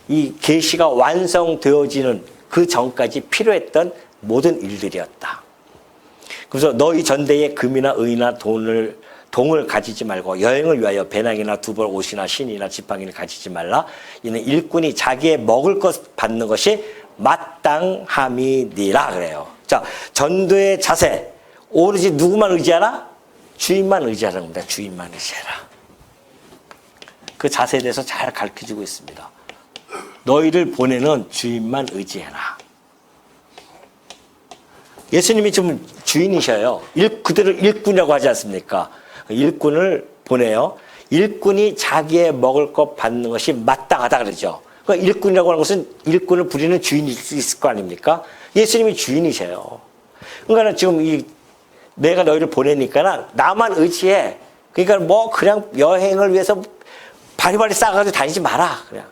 이 계시가 완성되어지는 그 전까지 필요했던 모든 일들이었다. 그래서 너희 전대에 금이나 의나 동을 가지지 말고 여행을 위하여 배낭이나 두벌 옷이나 신이나 지팡이를 가지지 말라. 이는 일꾼이 자기의 먹을 것 받는 것이 마땅함이니라 그래요. 자, 전도의 자세 오로지 누구만 의지하라? 주인만 의지하라는 겁니다. 주인만 의지하라. 그 자세에 대해서 잘 가르쳐주고 있습니다. 너희를 보내는 주인만 의지해라. 예수님이 좀 주인이셔요. 그대로 일꾼이라고 하지 않습니까? 일꾼을 보내요. 일꾼이 자기의 먹을 것 받는 것이 마땅하다 그러죠. 그러니까 일꾼이라고 하는 것은 일꾼을 부리는 주인일 수 있을 거 아닙니까? 예수님이 주인이세요. 그러니까 지금 내가 너희를 보내니까 나만 의지해. 그러니까 뭐 그냥 여행을 위해서 바리바리 싸가지고 다니지 마라. 그냥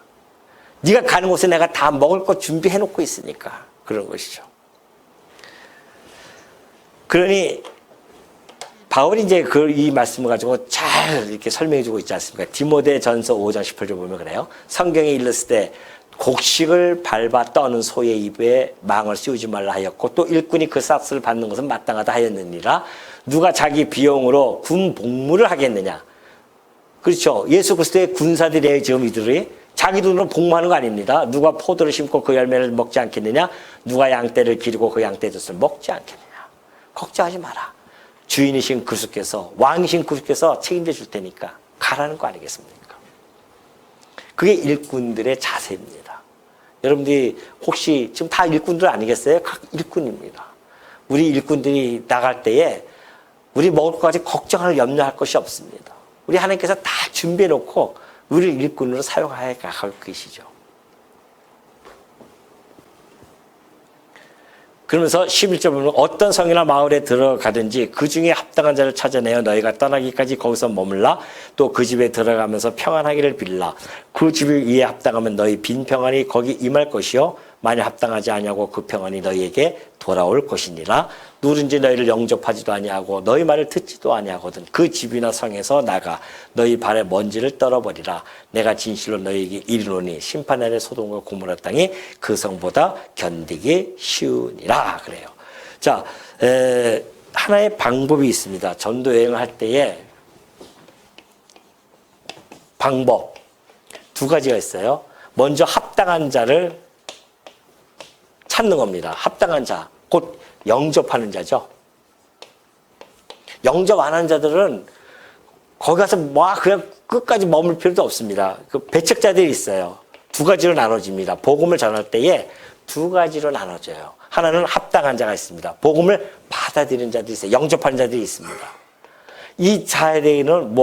네가 가는 곳에 내가 다 먹을 것 준비해 놓고 있으니까 그런 것이죠. 그러니 바울이 이제 이 말씀을 가지고 잘 이렇게 설명해 주고 있지 않습니까? 디모데전서 5장 18절 보면 그래요. 성경에 일렀을 때 곡식을 밟아 떠는 소의 입에 망을 씌우지 말라 하였고 또 일꾼이 그 싹스를 받는 것은 마땅하다 하였느니라. 누가 자기 비용으로 군 복무를 하겠느냐? 그렇죠. 예수 그리스도의 군사들이에요. 지금 이들이 자기 돈으로 복무하는 거 아닙니다. 누가 포도를 심고 그 열매를 먹지 않겠느냐? 누가 양떼를 기르고 그 양떼 젖을 먹지 않겠느냐? 걱정하지 마라. 주인이신 그리스도께서, 왕이신 그리스도께서 책임져 줄 테니까 가라는 거 아니겠습니까? 그게 일꾼들의 자세입니다. 여러분들이 혹시 지금 다 일꾼들 아니겠어요? 각 일꾼입니다. 우리 일꾼들이 나갈 때에 우리 먹을 것까지 걱정할 염려할 것이 없습니다. 우리 하나님께서 다 준비해 놓고 우리를 일꾼으로 사용하여 갈 것이죠. 그러면서 11절 보면 어떤 성이나 마을에 들어가든지 그 중에 합당한 자를 찾아내어 너희가 떠나기까지 거기서 머물라. 또 그 집에 들어가면서 평안하기를 빌라. 그 집을 위에 합당하면 너희 빈 평안이 거기 임할 것이요 만약 합당하지 아니하고 그 평안이 너희에게 돌아올 것이니라. 누군지 너희를 영접하지도 아니하고 너희 말을 듣지도 아니하거든 그 집이나 성에서 나가 너희 발에 먼지를 떨어버리라. 내가 진실로 너희에게 이르노니 심판날에 소돔과 고모라 땅이 그 성보다 견디기 쉬우니라. 그래요. 자, 하나의 방법이 있습니다. 전도 여행을 할 때에 방법 두 가지가 있어요. 먼저 합당한 자를 찾는 겁니다. 합당한 자, 곧 영접하는 자죠. 영접 안 하는 자들은 거기 가서 그냥 끝까지 머물 필요도 없습니다. 그 배척자들이 있어요. 두 가지로 나눠집니다. 복음을 전할 때에 두 가지로 나눠져요. 하나는 합당한 자가 있습니다. 복음을 받아들이는 자들이 있어요. 영접하는 자들이 있습니다. 이 자에게는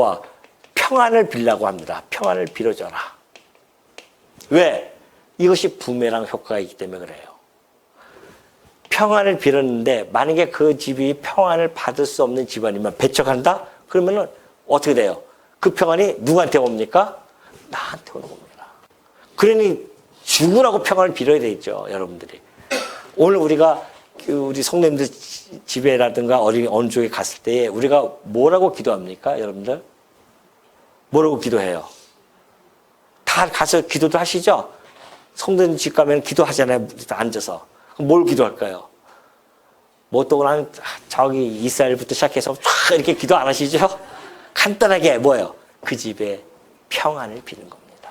평안을 빌라고 합니다. 평안을 빌어줘라. 왜? 이것이 부메랑 효과가 있기 때문에 그래요. 평안을 빌었는데 만약에 그 집이 평안을 받을 수 없는 집안이면 배척한다? 그러면은 어떻게 돼요? 그 평안이 누구한테 옵니까? 나한테 오는 겁니다. 그러니 죽으라고 평안을 빌어야 되겠죠, 여러분들이. 오늘 우리가 우리 성도님들 집에라든가 어느 쪽에 갔을 때 우리가 뭐라고 기도합니까, 여러분들? 뭐라고 기도해요? 다 가서 기도도 하시죠? 성도님 집 가면 기도하잖아요, 앉아서. 뭘 기도할까요? 뭐 또 그냥 저기 이스라엘부터 시작해서 쫙 이렇게 기도 안 하시죠? 간단하게 뭐예요? 그 집에 평안을 비는 겁니다.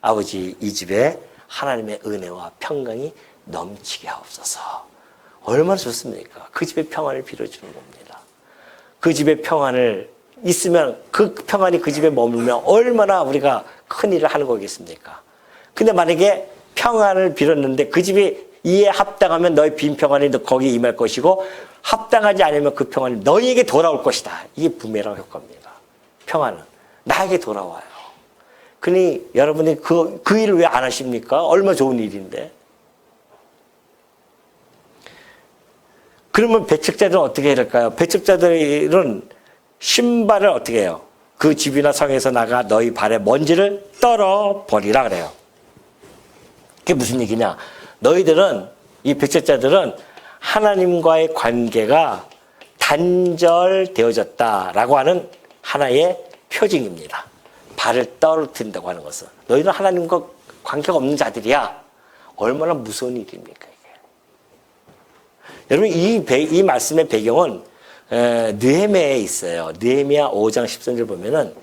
아버지, 이 집에 하나님의 은혜와 평강이 넘치게 하옵소서. 얼마나 좋습니까? 그 집에 평안을 빌어주는 겁니다. 그 집에 평안을 있으면 그 평안이 그 집에 머물면 얼마나 우리가 큰 일을 하는 거겠습니까? 근데 만약에 평안을 빌었는데 그 집이 이에 합당하면 너희 빈 평안이 거기에 임할 것이고 합당하지 않으면 그 평안이 너희에게 돌아올 것이다. 이게 부메랑 효과입니다. 평안은 나에게 돌아와요. 그러니 여러분이 그 일을 왜 안 하십니까? 얼마나 좋은 일인데. 그러면 배척자들은 어떻게 해야 될까요? 배척자들은 신발을 어떻게 해요? 그 집이나 성에서 나가 너희 발에 먼지를 떨어버리라 그래요. 그게 무슨 얘기냐? 너희들은, 이 배척자들은 하나님과의 관계가 단절되어졌다라고 하는 하나의 표징입니다. 발을 떨어뜨린다고 하는 것은. 너희는 하나님과 관계가 없는 자들이야. 얼마나 무서운 일입니까, 이게. 여러분, 이 말씀의 배경은 느헤미야에 있어요. 느헤미야 5장 13절 보면은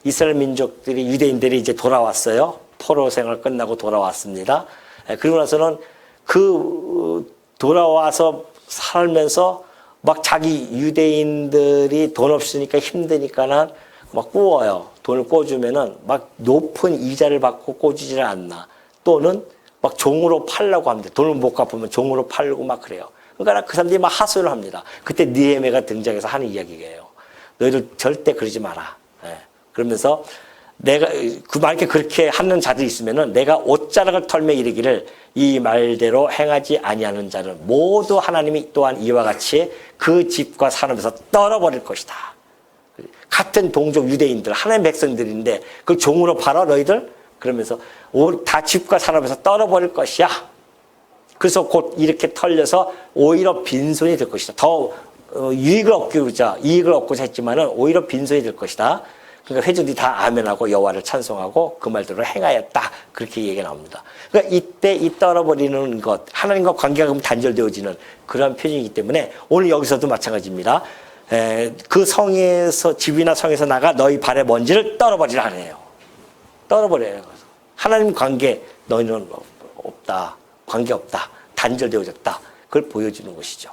이스라엘 민족들이, 유대인들이 이제 돌아왔어요. 포로 생활 끝나고 돌아왔습니다. 그리고 나서는 돌아와서 살면서 막 자기 유대인들이 돈 없으니까 힘드니까는 막 꾸어요. 돈을 꿔주면은 막 높은 이자를 받고 꿔주지를 않나. 또는 막 종으로 팔라고 합니다. 돈을 못 갚으면 종으로 팔고 막 그래요. 그러니까 그 사람들이 막 하소연을 합니다. 그때 느헤미야가 등장해서 하는 이야기예요. 너희들 절대 그러지 마라. 예. 그러면서 내가 만약에 그렇게 하는 자들이 있으면은 내가 옷자락을 털며 이르기를 이 말대로 행하지 아니하는 자는 모두 하나님이 또한 이와 같이 그 집과 산업에서 떨어버릴 것이다. 같은 동족 유대인들 하나님 백성들인데 그걸 종으로 팔아 너희들? 그러면서 다 집과 산업에서 떨어버릴 것이야. 그래서 곧 이렇게 털려서 오히려 빈손이 될 것이다. 더 이익을 얻고자 했지만은 오히려 빈손이 될 것이다. 그러니까 회중들이 다 아멘하고 여호와를 찬송하고 그 말대로 행하였다. 그렇게 얘기가 나옵니다. 그러니까 이때 이 떨어버리는 것, 하나님과 관계가 단절되어지는 그러한 표현이기 때문에 오늘 여기서도 마찬가지입니다. 그 성에서 집이나 성에서 나가 너희 발의 먼지를 떨어버리라 하네요. 떨어버려요. 하나님 관계 너희는 없다. 관계 없다. 단절되어졌다. 그걸 보여주는 것이죠.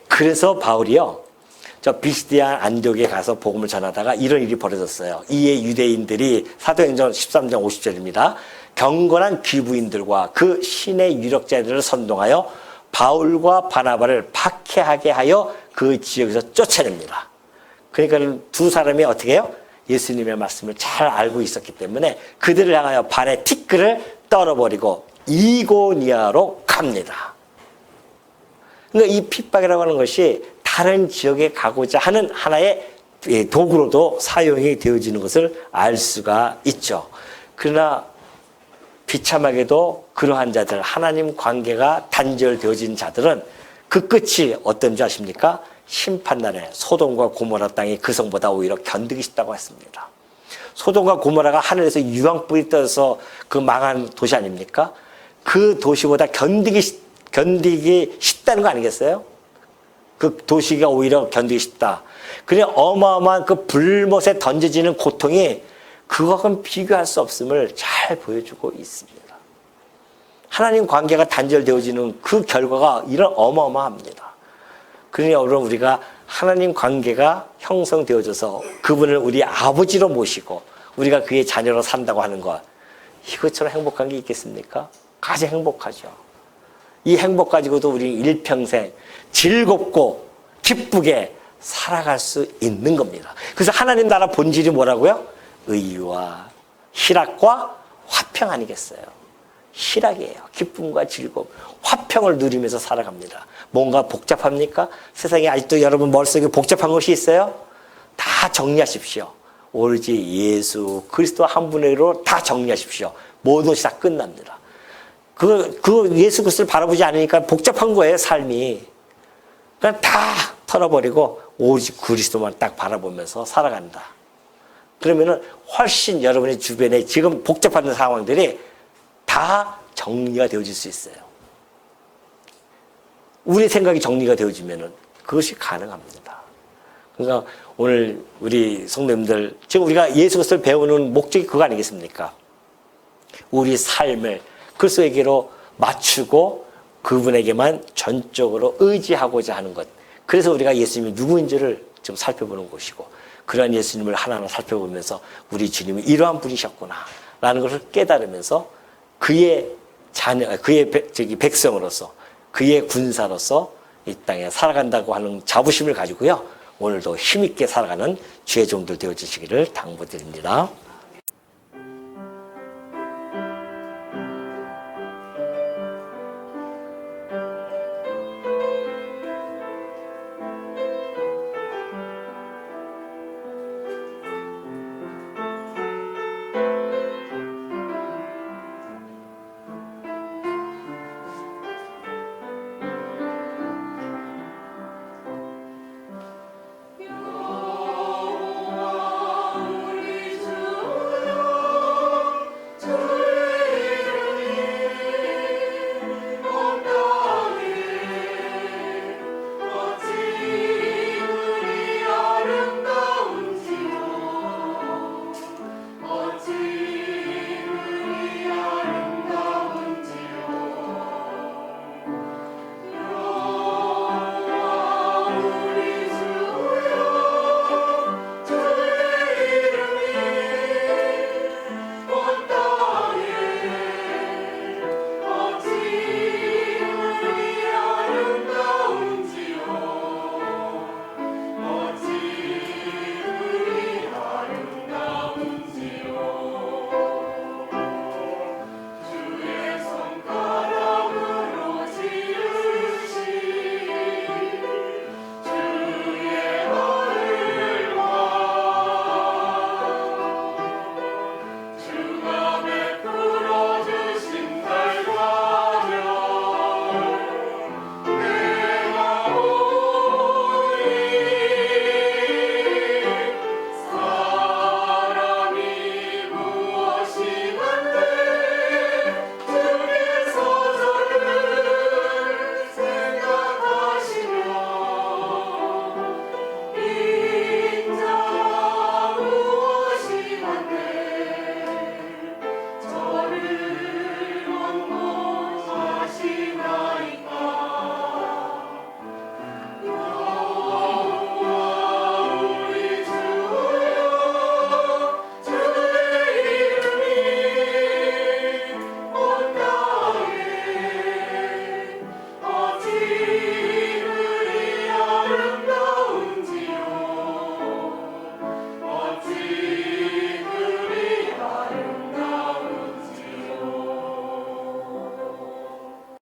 그래서 바울이요. 저 비시디아 안디옥에 가서 복음을 전하다가 이런 일이 벌어졌어요. 이에 유대인들이 사도행전 13장 50절입니다. 경건한 귀부인들과 그 신의 유력자들을 선동하여 바울과 바나바를 박해하게 하여 그 지역에서 쫓아냅니다. 그러니까 두 사람이 어떻게 해요? 예수님의 말씀을 잘 알고 있었기 때문에 그들을 향하여 발의 티끌을 떨어버리고 이고니아로 갑니다. 그러니까 이 핍박이라고 하는 것이 다른 지역에 가고자 하는 하나의 도구로도 사용이 되어지는 것을 알 수가 있죠. 그러나 비참하게도 그러한 자들, 하나님 관계가 단절되어진 자들은 그 끝이 어떤지 아십니까? 심판날에 소돔과 고모라 땅이 그 성보다 오히려 견디기 쉽다고 했습니다. 소돔과 고모라가 하늘에서 유황불이 떠서 그 망한 도시 아닙니까? 그 도시보다 견디기 쉽다는 거 아니겠어요? 그 도시가 오히려 견디기 쉽다. 그래 어마어마한 그 불못에 던져지는 고통이 그것과는 비교할 수 없음을 잘 보여주고 있습니다. 하나님 관계가 단절되어지는 그 결과가 이런 어마어마합니다. 그러니 여러분 우리가 하나님 관계가 형성되어져서 그분을 우리 아버지로 모시고 우리가 그의 자녀로 산다고 하는 것, 이것처럼 행복한 게 있겠습니까? 가장 행복하죠. 이 행복 가지고도 우리 일평생 즐겁고 기쁘게 살아갈 수 있는 겁니다. 그래서 하나님 나라 본질이 뭐라고요? 의와 희락과 화평 아니겠어요? 희락이에요. 기쁨과 즐거움, 화평을 누리면서 살아갑니다. 뭔가 복잡합니까? 세상에 아직도 여러분 머릿속에 복잡한 것이 있어요? 다 정리하십시오. 오로지 예수 그리스도 한 분으로 다 정리하십시오. 모든 것이 다 끝납니다. 그 예수 그리스도를 바라보지 않으니까 복잡한 거예요, 삶이. 그냥 다 털어버리고 오직 그리스도만 딱 바라보면서 살아간다. 그러면은 훨씬 여러분의 주변에 지금 복잡한 상황들이 다 정리가 되어질 수 있어요. 우리 생각이 정리가 되어지면은 그것이 가능합니다. 그러니까 오늘 우리 성도님들, 지금 우리가 예수 그리스도를 배우는 목적이 그거 아니겠습니까? 우리 삶을 그리스도에게로 맞추고 그분에게만 전적으로 의지하고자 하는 것. 그래서 우리가 예수님이 누구인지를 좀 살펴보는 것이고, 그러한 예수님을 하나하나 살펴보면서 우리 주님이 이러한 분이셨구나 라는 것을 깨달으면서 그의 자녀, 그의 백성으로서, 그의 군사로서 이 땅에 살아간다고 하는 자부심을 가지고요, 오늘도 힘있게 살아가는 주의 종들 되어주시기를 당부드립니다.